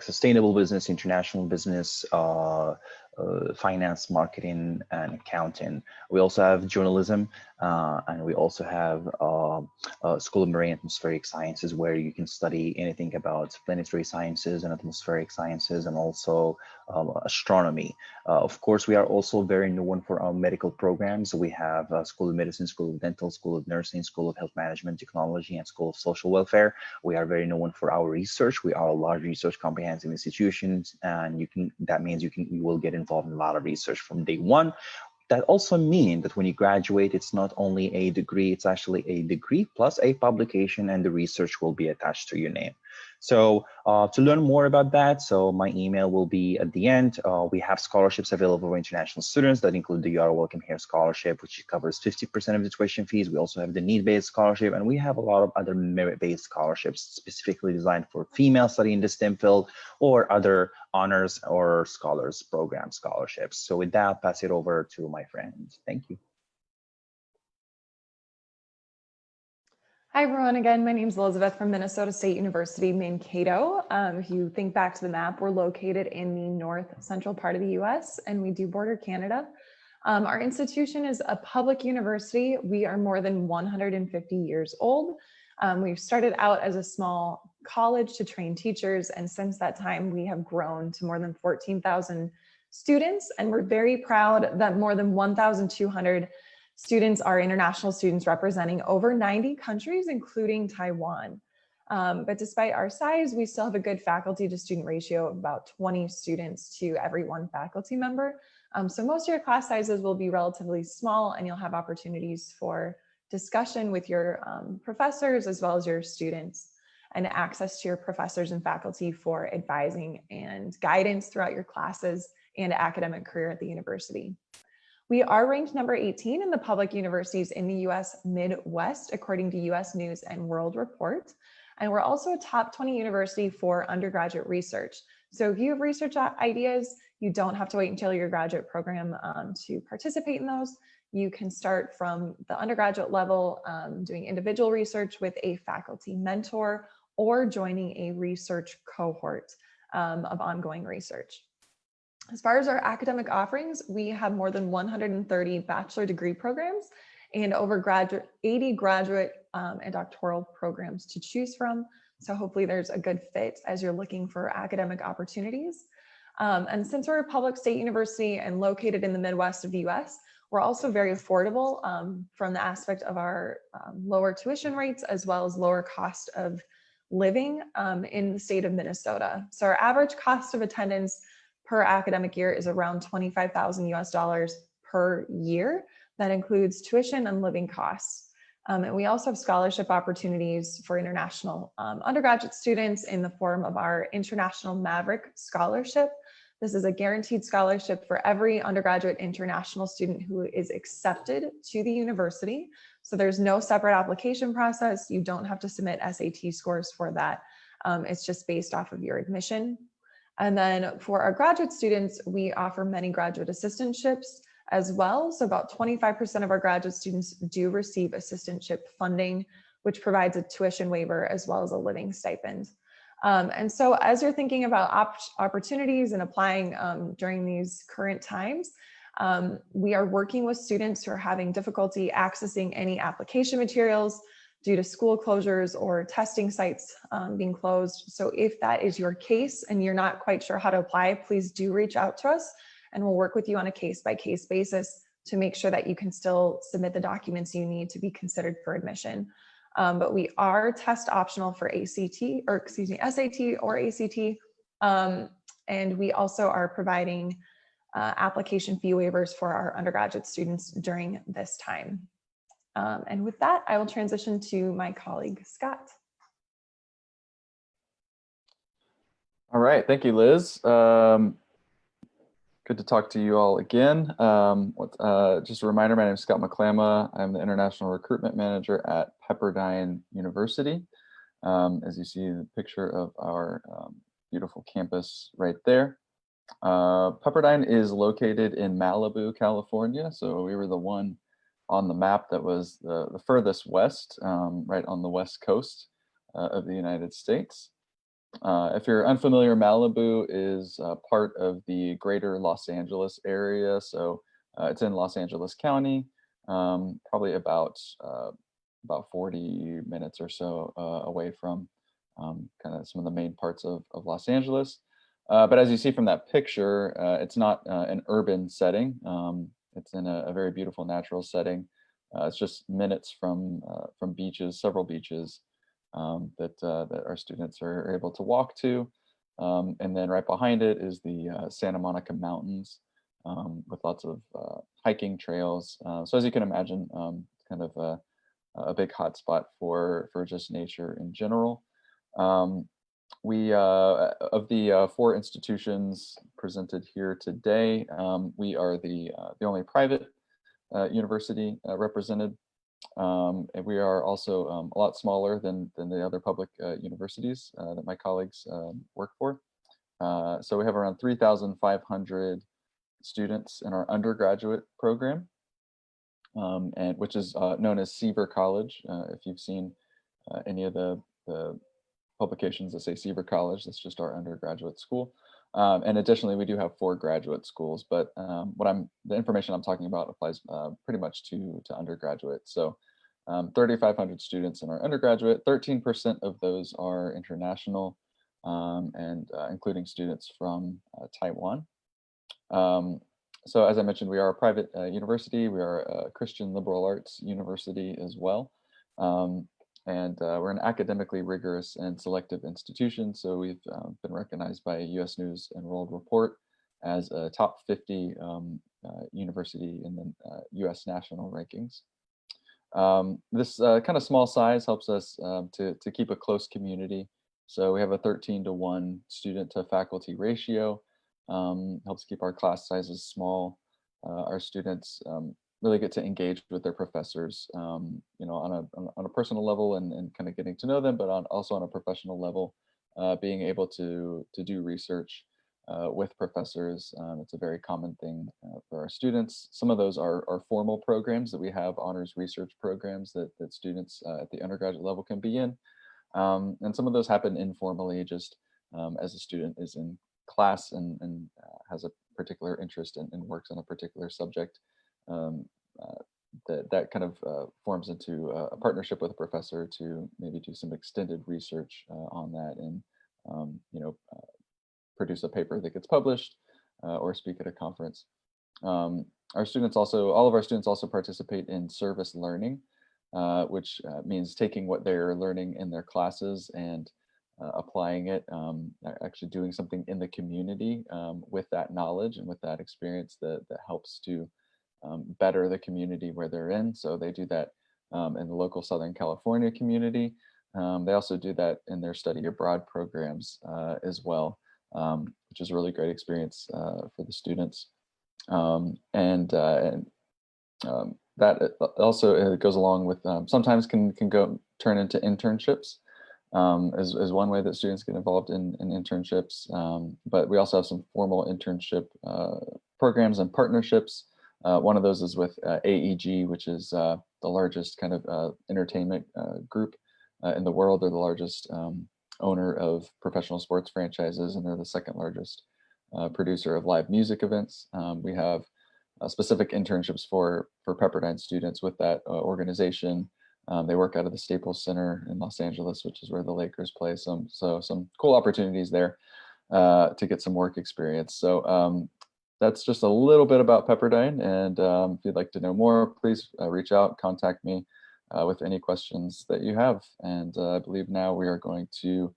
sustainable business, international business, finance, marketing, and accounting. We also have journalism, and we also have School of Marine Atmospheric Sciences, where you can study anything about planetary sciences and atmospheric sciences, and also astronomy. Of course, we are also very known for our medical programs. We have School of Medicine, School of Dental, School of Nursing, School of Health Management, Technology, and School of Social Welfare. We are very known for our research. We are a large research comprehensive institutions, and that means you will get involved in a lot of research from day one. That also means that when you graduate, it's not only a degree, it's actually a degree plus a publication, and the research will be attached to your name. So to learn more about that, so my email will be at the end. We have scholarships available for international students that include the You Are Welcome Here scholarship, which covers 50% of the tuition fees. We also have the need-based scholarship, and we have a lot of other merit-based scholarships specifically designed for female studying the STEM field or other honors or scholars program scholarships. So with that, I'll pass it over to my friend. Thank you. Hi, everyone. Again, my name is Elizabeth from Minnesota State University, Mankato. If you think back to the map, we're located in the north central part of the US, and we do border Canada. Our institution is a public university. We are more than 150 years old. We've started out as a small college to train teachers, and since that time, we have grown to more than 14,000 students, and we're very proud that more than 1,200 students are international students representing over 90 countries, including Taiwan. But despite our size, we still have a good faculty to student ratio of about 20 students to every one faculty member. So most of your class sizes will be relatively small, and you'll have opportunities for discussion with your professors as well as your students, and access to your professors and faculty for advising and guidance throughout your classes and academic career at the university. We are ranked number 18 in the public universities in the US Midwest, according to US News and World Report. And we're also a top 20 university for undergraduate research. So if you have research ideas, you don't have to wait until your graduate program to participate in those. You can start from the undergraduate level doing individual research with a faculty mentor, or joining a research cohort of ongoing research. As far as our academic offerings, we have more than 130 bachelor degree programs and over 80 graduate and doctoral programs to choose from. So hopefully there's a good fit as you're looking for academic opportunities. And since we're a public state university and located in the Midwest of the US, we're also very affordable from the aspect of our lower tuition rates, as well as lower cost of living in the state of Minnesota. So our average cost of attendance per academic year is around $25,000 US per year. That includes tuition and living costs. And we also have scholarship opportunities for international undergraduate students in the form of our International Maverick Scholarship. This is a guaranteed scholarship for every undergraduate international student who is accepted to the university. So there's no separate application process. You don't have to submit SAT scores for that. It's just based off of your admission. And then for our graduate students, we offer many graduate assistantships as well. So about 25% of our graduate students do receive assistantship funding, which provides a tuition waiver as well as a living stipend. And so as you're thinking about opportunities and applying during these current times, we are working with students who are having difficulty accessing any application materials due to school closures or testing sites being closed. So if that is your case and you're not quite sure how to apply, please do reach out to us, and we'll work with you on a case-by-case basis to make sure that you can still submit the documents you need to be considered for admission. But we are test optional for SAT or ACT. And we also are providing application fee waivers for our undergraduate students during this time. And with that, I will transition to my colleague, Scott. All right, thank you, Liz. Good to talk to you all again. Just a reminder, my name is Scott McClama. I'm the International Recruitment Manager at Pepperdine University. As you see the picture of our beautiful campus right there. Pepperdine is located in Malibu, California. So we were the one on the map that was the furthest west, right on the west coast of the United States. If you're unfamiliar, Malibu is part of the greater Los Angeles area. So it's in Los Angeles County, probably about 40 minutes or so away from kind of some of the main parts of Los Angeles. But as you see from that picture, it's not an urban setting. It's in a very beautiful natural setting. It's just minutes from beaches, several beaches that our students are able to walk to. And then right behind it is the Santa Monica Mountains with lots of hiking trails. So as you can imagine, kind of a big hotspot for just nature in general. We of the 4 institutions presented here today, we are the only private university represented. And we are also a lot smaller than the other public universities that my colleagues work for. So we have around 3,500 students in our undergraduate program, and which is known as Seaver College. If you've seen any of the publications that say Seaver College, that's just our undergraduate school. And additionally, we do have 4 graduate schools, but the information I'm talking about applies pretty much to undergraduate. So 3,500 students in our undergraduate, 13% of those are international, and including students from Taiwan. So as I mentioned, we are a private university. We are a Christian liberal arts university as well. And we're an academically rigorous and selective institution. So we've been recognized by a US News and World Report as a top 50 university in the US national rankings. This kind of small size helps us to keep a close community. So we have a 13-to-1 student to faculty ratio, helps keep our class sizes small. Our students really get to engage with their professors, on a personal level and kind of getting to know them, but also on a professional level, being able to do research with professors. It's a very common thing for our students. Some of those are formal programs that we have, honors research programs that students at the undergraduate level can be in. And some of those happen informally, just as a student is in class and has a particular interest and works on a particular subject. That kind of forms into a partnership with a professor to maybe do some extended research on that and produce a paper that gets published or speak at a conference. All of our students also participate in service learning, which means taking what they're learning in their classes and applying it, actually doing something in the community with that knowledge and with that experience that helps to better the community where they're in. So they do that in the local Southern California community. They also do that in their study abroad programs as well, which is a really great experience for the students. That also goes along with sometimes can turn into internships as one way that students get involved in internships. But we also have some formal internship programs and partnerships. One of those is with AEG, which is the largest kind of entertainment group in the world. They're the largest owner of professional sports franchises, and they're the second largest producer of live music events. We have specific internships for Pepperdine students with that organization. They work out of the Staples Center in Los Angeles, which is where the Lakers play. So some cool opportunities there to get some work experience. So that's just a little bit about Pepperdine. And if you'd like to know more, please reach out, contact me with any questions that you have. And I believe now we are going to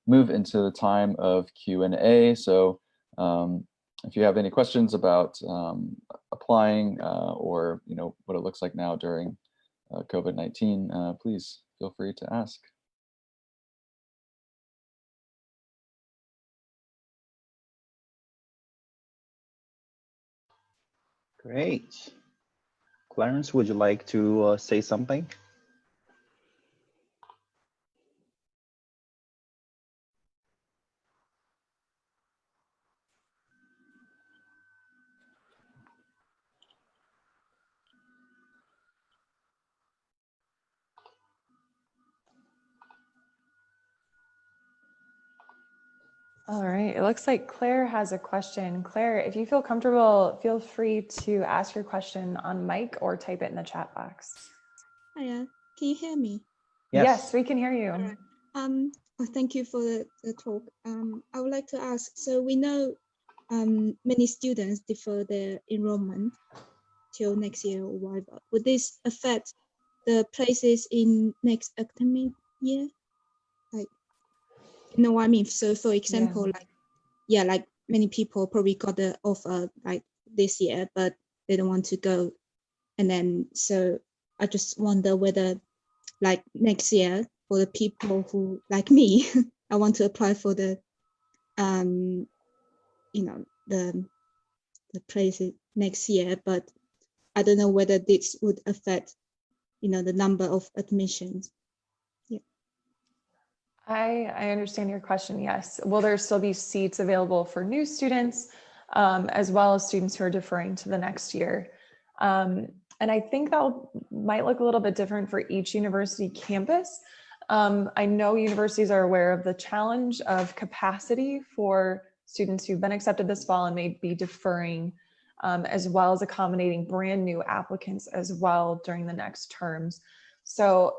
move into the time of Q&A. So if you have any questions about applying or what it looks like now during COVID-19, please feel free to ask. Great. Clarence, would you like to say something? All right, it looks like Claire has a question. Claire, if you feel comfortable, feel free to ask your question on mic or type it in the chat box. Hiya, can you hear me? Yes, we can hear you. All right. Well, thank you for the talk. I would like to ask, so we know many students defer their enrollment till next year or whatever. Would this affect the places in next academic year? Like, you know what I mean? So for example, like many people probably got the offer like this year, but they don't want to go. And then, so I just wonder whether like next year for the people who like me, I want to apply for the, you know, the places next year, but I don't know whether this would affect, you know, the number of admissions. Yeah. I understand your question. Yes. Will there still be seats available for new students, as well as students who are deferring to the next year? And I think that might look a little bit different for each university campus. I know universities are aware of the challenge of capacity for students who've been accepted this fall and may be deferring, as well as accommodating brand new applicants as well during the next terms. So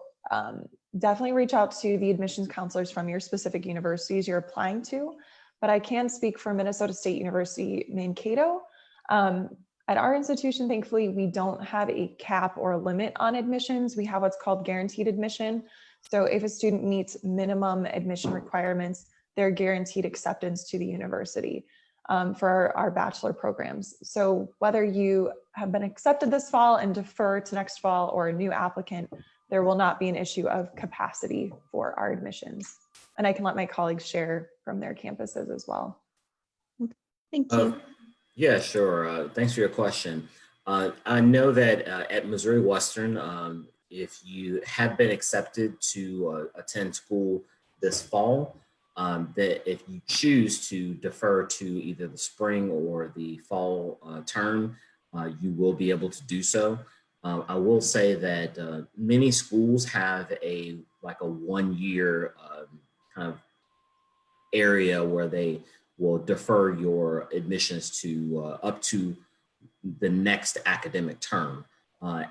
definitely reach out to the admissions counselors from your specific universities you're applying to. But I can speak for Minnesota State University, Mankato. At our institution, thankfully, we don't have a cap or a limit on admissions. We have what's called guaranteed admission. So if a student meets minimum admission requirements, they're guaranteed acceptance to the university for our bachelor programs. So whether you have been accepted this fall and defer to next fall or a new applicant, there will not be an issue of capacity for our admissions. And I can let my colleagues share from their campuses as well. Thank you. Yeah, sure. Thanks for your question. I know that at Missouri Western, if you have been accepted to attend school this fall, that if you choose to defer to either the spring or the fall term, you will be able to do so. I will say that many schools have a 1 year kind of area where they will defer your admissions to up to the next academic term.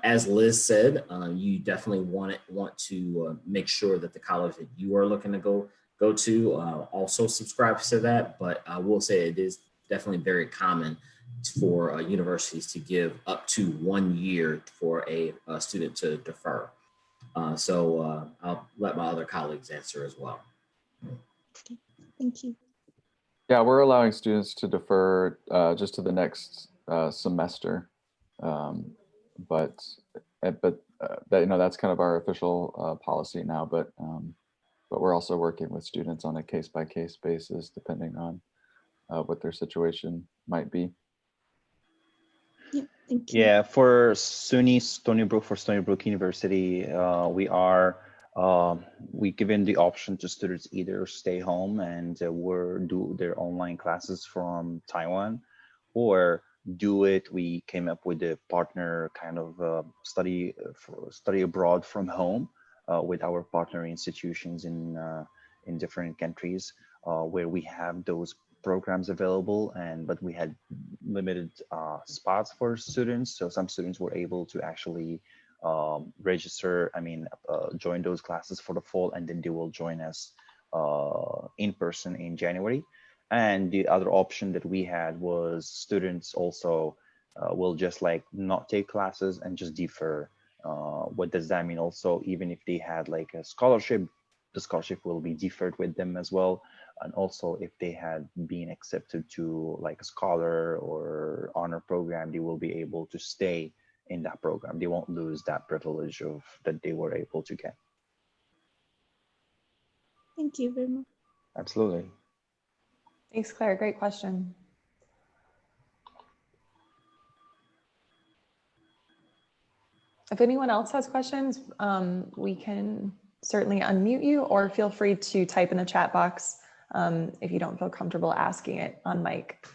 As Liz said, you definitely want to make sure that the college that you are looking to go to also subscribes to that. But I will say it is definitely very common for universities to give up to 1 year for a student to defer. So I'll let my other colleagues answer as well. Okay. Thank you. Yeah, we're allowing students to defer just to the next semester, but that, you know, that's kind of our official policy now. But we're also working with students on a case-by-case basis, depending on what their situation might be. Yeah, thank you. Yeah, for SUNY Stony Brook University, we given the option to students either stay home and do their online classes from Taiwan, or we came up with a partner kind of study abroad from home with our partner institutions in different countries where we have those programs available, but we had limited spots for students. So some students were able to actually join those classes for the fall, and then they will join us in person in January. And the other option that we had was students also will just not take classes and just defer. What does that mean? Also, even if they had like a scholarship, the scholarship will be deferred with them as well. And also, if they had been accepted to like a scholar or honor program, they will be able to stay in that program. They won't lose that privilege of that they were able to get. Thank you very much. Absolutely. Thanks, Claire. Great question. If anyone else has questions, we can certainly unmute you, or feel free to type in the chat box if you don't feel comfortable asking it on mic.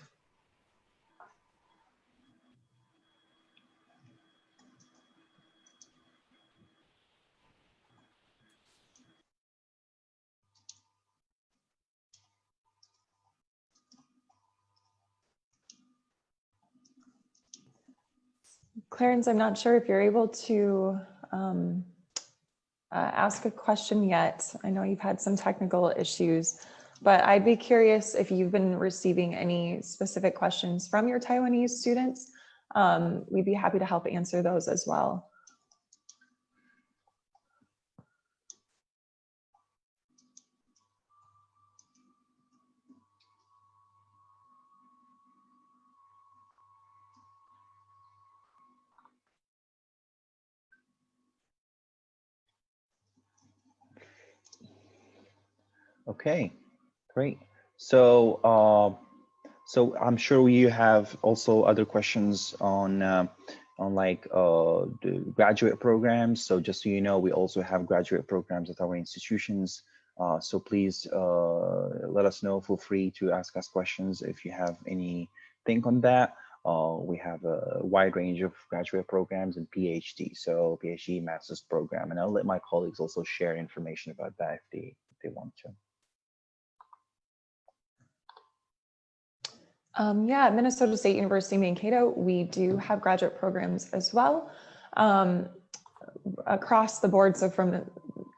Clarence, I'm not sure if you're able to ask a question yet. I know you've had some technical issues, but I'd be curious if you've been receiving any specific questions from your Taiwanese students. We'd be happy to help answer those as well. Okay, great. So, so I'm sure you have also other questions on like the graduate programs. So just so you know, we also have graduate programs at our institutions. So please let us know. Feel free to ask us questions if you have anything on that. We have a wide range of graduate programs and PhD. So PhD, master's program, and I'll let my colleagues also share information about that if they want to. Yeah, at Minnesota State University, Mankato, we do have graduate programs as well, across the board. So from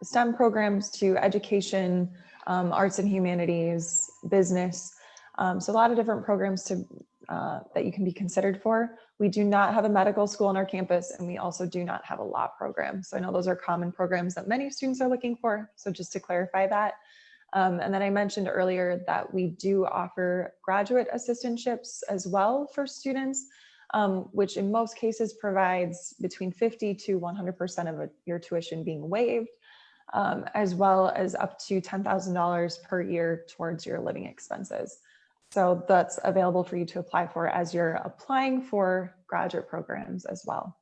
STEM programs to education, arts and humanities, business. So a lot of different programs that you can be considered for. We do not have a medical school on our campus, and we also do not have a law program. So I know those are common programs that many students are looking for. So just to clarify that. And then I mentioned earlier that we do offer graduate assistantships as well for students, which in most cases provides between 50 to 100% of your tuition being waived, as well as up to $10,000 per year towards your living expenses. So that's available for you to apply for as you're applying for graduate programs as well.